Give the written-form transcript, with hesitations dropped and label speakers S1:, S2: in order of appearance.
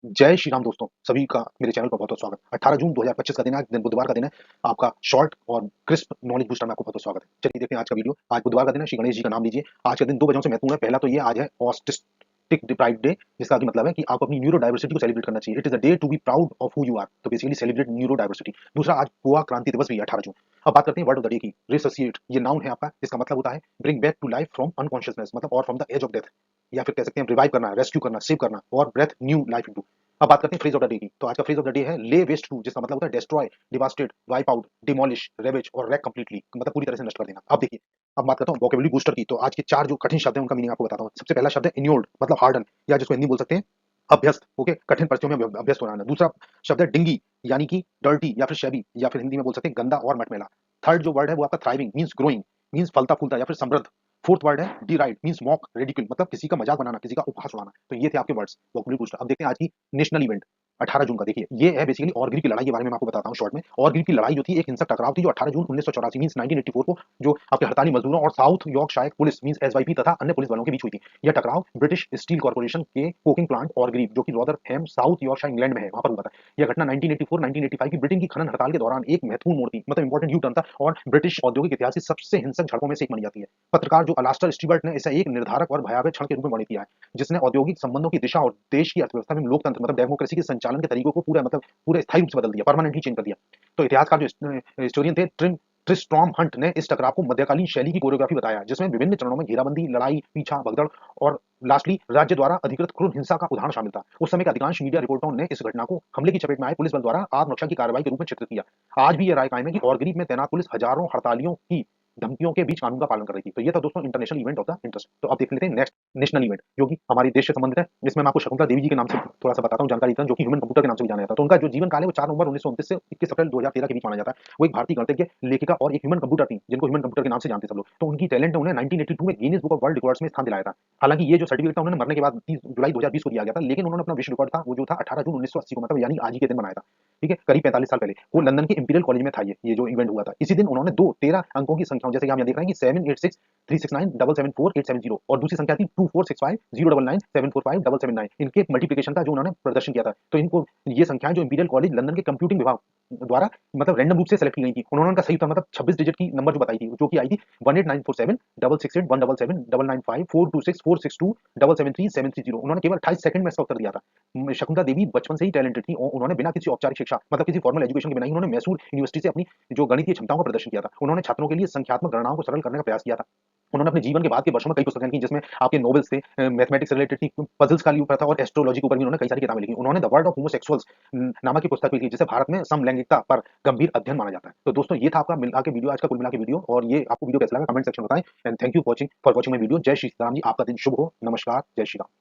S1: जय श्री राम दोस्तों, सभी का मेरे चैनल पर बहुत-बहुत स्वागत। 18 जून 2025 का दिन है, आज दिन बुधवार का दिन है। आपका शॉर्ट और क्रिस्प नॉलेज बूस्टर में आपको बहुत-बहुत स्वागत है। चलिए देखते हैं आज का वीडियो। आज बुधवार का दिन है, श्री गणेश जी का नाम लीजिए। आज का दिन 2 वजहों से महत्वपूर्ण है। पहला तो ये आज है ऑटिस्टिक डिप्राइव्ड डे, जिसका कि मतलब है कि आपको अपनी न्यूरो डाइवर्सिटी को सेलिब्रेट करना चाहिए। It is a day to be proud of who you are. तो बेसिकली सेलिब्रेट न्यूरो डाइवर्सिटी। दूसरा आज गोवा क्रांति दिवस भी है 18 जून। अब बात करते हैं वर्ड ऑफ द डे की। रिसोसिएट ये नाउन है आपका, जिसका मतलब होता है bring back to life from unconsciousness मतलब और from the edge of death, या फिर कह सकते हैं रिवाइव करना, रेस्क्यू करना, सेव करना और ब्रेथ न्यू लाइफ इनटू। अब बात करते हैं फ्रेज ऑफ द डे की। तो आज का फ्रेज ऑफ द डे है ले वेस्ट टू, जिसका मतलब होता है destroy, devastate, wipe out, demolish, ravage और रैक कंप्लीटली, मतलब पूरी तरह से नष्ट कर देना। अब देखिए, अब बात करता हूँ वोकेबुलरी बूस्टर की। तो आज के 4 जो कठिन शब्द हैं उनका मीनिंग आपको बताता हूँ। सबसे पहला शब्द है इन्योल्ड, मतलब हार्डन, या जिसको हिंदी में बोल सकते हैं अभ्यस्त। ओके, कठिन परिस्थितियों में अभ्यस्त होना। दूसरा शब्द है डिंगी, यानी कि डर्टी या फिर शैबी, या फिर हिंदी में बोल सकते हैं गंदा और मटमैला। थर्ड जो वर्ड है वो आपका थ्राइविंग, मीन्स ग्रोइंग, मीन्स फलता फूलता या फिर समृद्ध। फोर्थ वर्ड है डिराइड, मीन्स मॉक, रिडिक्यूल, मतलब किसी का मजाक बनाना, किसी का उपहास उड़ाना। तो ये थे आपके वर्ड्स वोकेबुलरी बूस्टर। अब देखते हैं आज की नेशनल इवेंट 18 जून का। देखिए, ये है बेसिकली ऑर्गिल की लड़ाई के बारे में मैं आपको बताता हूँ शॉर्ट में। ऑर्गिल की लड़ाई जो थी एक हिंसक टकराव थी जो 18 जून 1984 मीन्स 1984 को जो आपके हड़ताली मजदूरों और साउथ यॉर्कशायर पुलिस मीन्स एसवाईपी तथा अन्य पुलिस बलों के बीच हुई थी। यह टकराव ब्रिटिश स्टील कॉर्पोरेशन के कोकिंग प्लांट ऑर्गरीव जो कि रॉदरहैम साउथ यॉर्कशायर इंग्लैंड में है, वहां पर हुआ था। यह घटना 1984-1985 की ब्रिटेन की खनन हड़ताल के दौरान एक महत्वपूर्ण मोड़ थी, मतलब इंपॉर्टेंट यू टर्न था और ब्रिटिश औद्योगिक इतिहास की सबसे हिंसक झड़पों में से एक मानी जाती है। पत्रकार जो अलास्टर स्टीवर्ट ने इसे एक निर्धारक और भयावह क्षण के रूप में वर्णित किया है, जिसने औद्योगिक संबंधों की दिशा और देश की अर्थव्यवस्था में लोकतंत्र मतलब डेमोक्रेसी के संचालन के तरीकों को पूरा मतलब पूरे स्थायी रूप से बदल दिया, परमानेंटली चेंज कर दिया। तो इतिहासकार जो हिस्टोरियन थे ट्रिस्ट्रॉम हंट ने इस टकराव को मध्यकालीन शैली की कोरियोग्राफी बताया, जिसमें विभिन्न चरणों में घेराबंदी, लड़ाई, पीछा, भगदड़ और लास्टली राज्य द्वारा अधिकृत क्रूर हिंसा का उदाहरण शामिल था। उस समय के अधिकांश मीडिया रिपोर्टों ने इस घटना को हमले की चपेट में आए पुलिस बल द्वारा आत्मरक्षा की कार्रवाई के रूप में चित्रित किया। आज भी यह राय कायम है कि ऑर्गरीव में तैनात पुलिस हजारों हड़तालियों की धमकियों के बीच कानून का पालन कर रही थी। तो ये था दोस्तों international event of the interest. तो अब देख लेते हैं नेक्स्ट नेशनल इवेंट जो कि हमारे देश से संबंधित है। इसमें मैं आपको शकुंतला देवी जी के नाम से थोड़ा सा बताता हूँ, जानकारी देता हूँ, जो कि ह्यूमन कंप्यूटर के नाम से भी जाना जाता है। तो उनका जो जीवन काल है वो 4 नवंबर 1929 से 21 अप्रैल 2013 के बीच माना जाता है। वो एक भारतीय गणितज्ञ, लेखिका और एक ह्यूमन कंप्यूटर थी, जिनको ह्यूमन कंप्यूटर के नाम से जानते सब लोग। तो उनकी टैलेंट ने उन्हें 1982 में Guinness book of world records में स्थान दिलाया था। हालांकि ये जो सर्टिफिकेट था उन्होंने मरने के बाद 30 जुलाई 2020 को दिया गया था, लेकिन उन्होंने अपना विश्व रिकॉर्ड था वो जो था 18 जून 1980 को, मतलब यानी आज ही के दिन बनाया था। ठीक है, करीब 45 साल पहले वो लंदन के इंपीरियल कॉलेज में था। ये जो इवेंट हुआ था, इसी दिन उन्होंने दो 13 अंकों की संख्याओं, जैसे कि हम यहाँ देख रहे हैं कि 786 369 774 870 और दूसरी संख्या थी 2465 099 745 779, इनके मल्टीप्लिकेशन का जो उन्होंने प्रदर्शन किया था। तो इनको ये संख्याएं जो इंपीरियल कॉलेज लंदन के कंप्यूटिंग विभाग द्वारा मतलब रैंडम रूप से सेलेक्ट की गई थी। उन्होंने उनका सही उत्तर मतलब 26 डिजिट की नंबर जो बताई थी, जो कि आई थी 18947 668 177 995 426 462 773 730। उन्होंने केवल 28 सेकंड में इसका उत्तर दिया था। शकुंतला देवी बचपन से ही टैलेंटेड थी और उन्होंने बिना किसी औपचारिक शिक्षा मतलब किसी फॉर्मल एजुकेशन के बिना ही उन्होंने मैसूर यूनिवर्सिटी से अपनी जो गणितीय क्षमताओं का प्रदर्शन किया था। उन्होंने छात्रों के लिए संख्यात्मक गणनाओं को सरल करने का प्रयास किया था। उन्होंने अपने जीवन के बाद के वर्षों में कई पुस्तकें लिखी, जिसमें आपके नॉवेल्स थे, मैथमेटिक्स से रिलेटेड थी, पजल्स का ऊपर था और एस्ट्रोलॉजी के ऊपर भी उन्होंने कई सारी किताबें लिखी। उन्होंने द वर्ल्ड ऑफ होमोसेक्सुअल्स नामक की पुस्तक भी लिखी, जिसे भारत में समलैंगिकता पर गंभीर अध्ययन माना जाता है। तो दोस्तों ये था आपका मिला के वीडियो, आज का कुल मिला के वीडियो, और ये आपको वीडियो कैसा लगा कमेंट सेक्शन में बताएं। And thank you for watching my video. जय श्री राम जी, आपका दिन शुभ हो। नमस्कार, जय श्री राम।